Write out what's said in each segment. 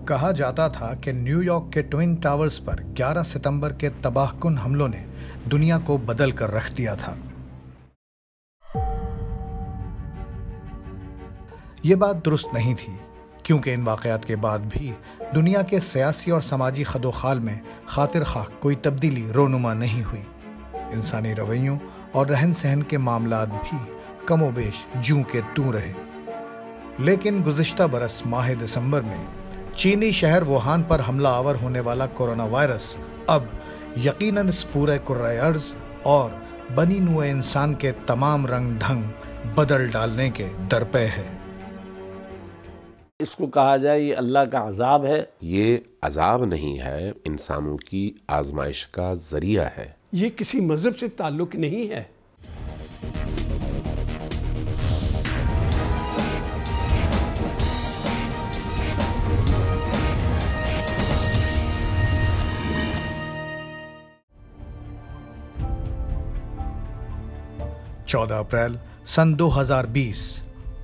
कहा जाता था कि न्यूयॉर्क के ट्विन टावर्स पर 11 सितंबर के तबाहकुन हमलों ने दुनिया को बदल कर रख दिया था। ये बात दुरुस्त नहीं थी, क्योंकि इन वाक़यात के बाद भी दुनिया के सियासी और समाजी खदोखाल में खातिर खाह कोई तब्दीली रोनुमा नहीं हुई। इंसानी रवैयों और रहन सहन के मामलात भी कमोबेश जूं के तूं रहे। लेकिन गुज़िश्ता बरस माह दिसंबर में चीनी शहर वुहान पर हमला आवर होने वाला कोरोना वायरस अब यकीनन इस पूरे कुर्रे अर्ज़ और बनी नुए इंसान के तमाम रंग ढंग बदल डालने के दरपे है। इसको कहा जाए ये अल्लाह का अजाब है। ये अजाब नहीं है, इंसानों की आजमाइश का जरिया है। ये किसी मजहब से ताल्लुक नहीं है। चौदह अप्रैल सन 2020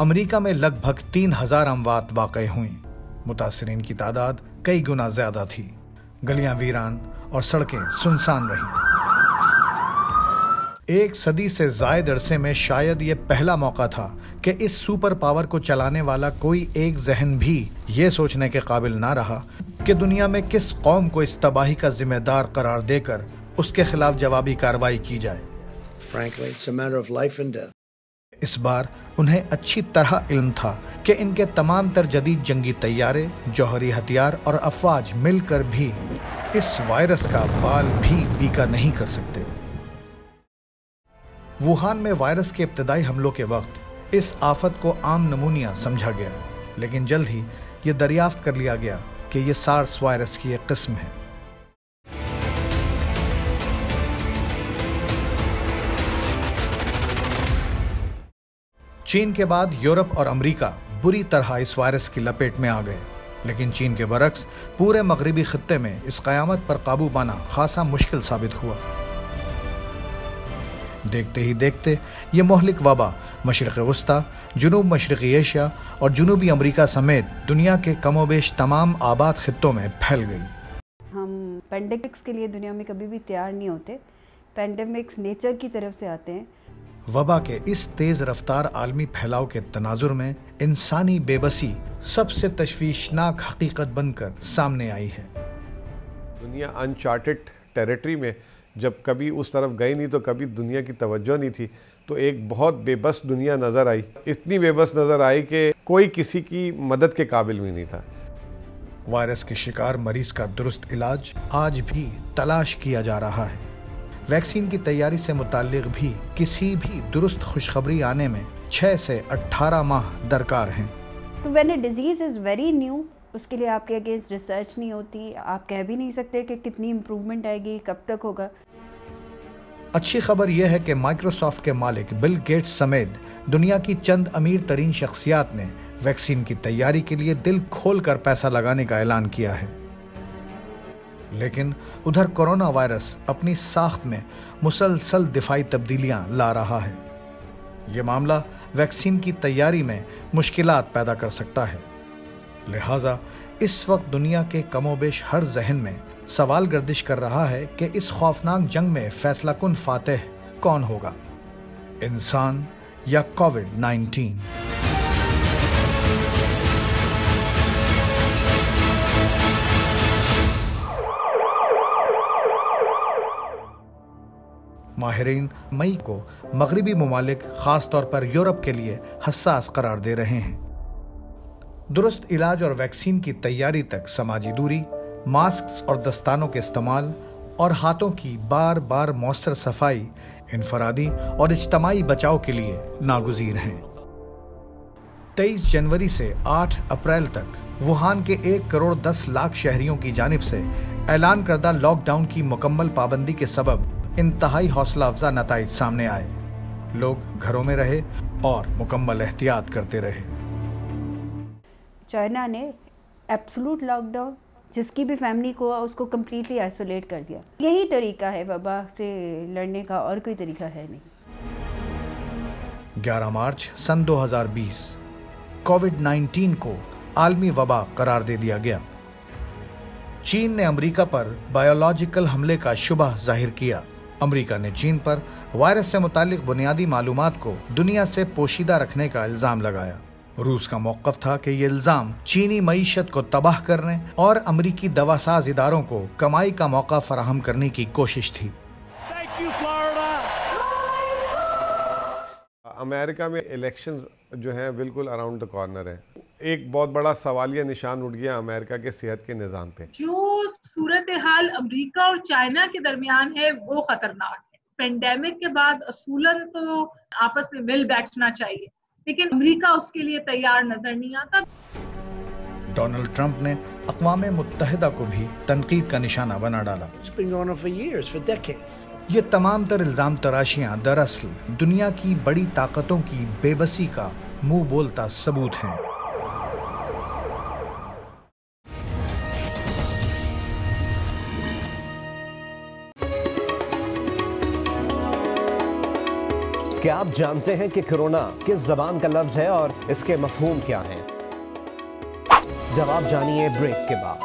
अमेरिका में लगभग 3000 अमवात वाक़ई हुई। मुतासरीन की तादाद कई गुना ज्यादा थी। गलियां वीरान और सड़कें सुनसान रहीं। एक सदी से जायद अरसे में शायद ये पहला मौका था कि इस सुपर पावर को चलाने वाला कोई एक जहन भी ये सोचने के काबिल ना रहा कि दुनिया में किस कौम को इस तबाही का जिम्मेदार करार देकर उसके खिलाफ जवाबी कार्रवाई की जाए। Frankly, it's a matter of life and death. इस बार उन्हें अच्छी तरह इल्म था कि इनके तमाम तर जदीद जंगी तैयारे, जौहरी हथियार और अफवाज मिलकर भी इस वायरस का बाल भी बीका नहीं कर सकते। वुहान में वायरस के इब्तदाई हमलों के वक्त इस आफत को आम नमूनिया समझा गया, लेकिन जल्द ही ये दरियाफ्त कर लिया गया कि ये सार्स वायरस की एक किस्म है। चीन के बाद यूरोप और अमेरिका बुरी तरह इस वायरस की लपेट में आ गए, लेकिन चीन के बरक्स पूरे मगरिबी खित्ते में इस क़यामत पर काबू पाना खासा मुश्किल साबित हुआ। देखते ही देखते ये मोहलिक वबा मशरिक़ वस्ता, जुनूब मशरिक़ी एशिया और जुनूबी अमेरिका समेत दुनिया के कमोबेश तमाम आबाद खित्तों में फैल गई। हम पेंडेमिक्स के लिए दुनिया में कभी भी तैयार नहीं होते। पेंडेमिक्स नेचर की तरफ से आते हैं। वबा के इस तेज रफ्तार आलमी फैलाव के तनाजुर में इंसानी बेबसी सबसे तशवीशनाक हकीकत बनकर सामने आई है। दुनिया अनचार्टेड टेरिटरी में जब कभी उस तरफ गई नहीं तो कभी दुनिया की तवज्जो नहीं थी, तो एक बहुत बेबस दुनिया नज़र आई। इतनी बेबस नज़र आई कि कोई किसी की मदद के काबिल भी नहीं था। वायरस के शिकार मरीज का दुरुस्त इलाज आज भी तलाश किया जा रहा है। वैक्सीन की तैयारी से मुताल्लिक भी किसी भी दुरुस्त खुशखबरी आने में 6 से 18 माह दरकार हैं। तो when a disease is very new, उसके लिए आपके अगेंस्ट रिसर्च नहीं होती। आप कह भी नहीं सकते कि कितनी इम्प्रूवमेंट आएगी, कब तक होगा। अच्छी खबर यह है कि माइक्रोसॉफ्ट के मालिक बिल गेट्स समेत दुनिया की चंद अमीर तरीन शख्सियात ने वैक्सीन की तैयारी के लिए दिल खोल कर पैसा लगाने का ऐलान किया है। लेकिन उधर कोरोना वायरस अपनी साख्त में मुसलसल दिफाई तब्दीलियां ला रहा है। ये मामला वैक्सीन की तैयारी में मुश्किलात पैदा कर सकता है। लिहाजा इस वक्त दुनिया के कमोबेश हर जहन में सवाल गर्दिश कर रहा है कि इस खौफनाक जंग में फैसला कुन फातेह कौन होगा, इंसान या कोविड-19। माहिरीन मई को मगरिबी ममालिक खास तौर पर यूरोप के लिए हसास करार दे रहे हैं। दुरुस्त इलाज और वैक्सीन की तैयारी तक समाजी दूरी, मास्क और दस्तानों के इस्तेमाल और हाथों की बार बार मौसर सफाई इनफरादी और इज्तमाई बचाव के लिए नागुज़ीर हैं। 23 जनवरी से 8 अप्रैल तक वुहान के 1 करोड़ 10 लाख शहरियों की जानिब से ऐलान करदा लॉकडाउन की मुकम्मल पाबंदी के सबब इंतहाई हौसला अफजा नताइज सामने आए। लोग घरों में रहे और मुकम्मल एहतियात करते रहे। चाइना ने एब्सोल्यूट लॉकडाउन, जिसकी भी फैमिली को उसको कम्प्लीटली आइसोलेट कर दिया। यही तरीका है वबा से लड़ने का, और कोई तरीका है नहीं। 11 मार्च सन 2020 कोविड-19 को आलमी वबा करार दे दिया गया। चीन ने अमेरिका पर बायोलॉजिकल हमले का शुबह जाहिर किया। अमेरिका ने चीन पर वायरस से मुतालिक बुनियादी मालूमात को दुनिया से पोशीदा रखने का इल्जाम लगाया। रूस का मौक़िफ़ था कि ये इल्जाम चीनी मईशत को तबाह करने और अमेरिकी दवासाज इदारों को कमाई का मौका फराहम करने की कोशिश थी। अमेरिका में इलेक्शंस जो हैं बिल्कुल अराउंड द कॉर्नर है। एक बहुत बड़ा सवालिया निशान उठ गया अमेरिका के सेहत के निज़ाम पे। जो सूरत हाल अमेरिका और चाइना के दरमियान है वो खतरनाक है। पेंडेमिक के बाद असूलन तो आपस में मिल बैठना चाहिए, लेकिन अमेरिका उसके लिए तैयार नजर नहीं आता। डोनाल्ड ट्रंप ने अक़वाम मुत्तहिदा को भी तनकीद का निशाना बना डाला। It's been going on for years, for decades. ये तमाम तर इल्जाम तराशियां दरअसल दुनिया की बड़ी ताकतों की बेबसी का मुंह बोलता सबूत हैं। क्या आप जानते हैं कि कोरोना किस ज़बान का लफ्ज़ है और इसके मफ़हूम क्या हैं? जवाब जानिए ब्रेक के बाद।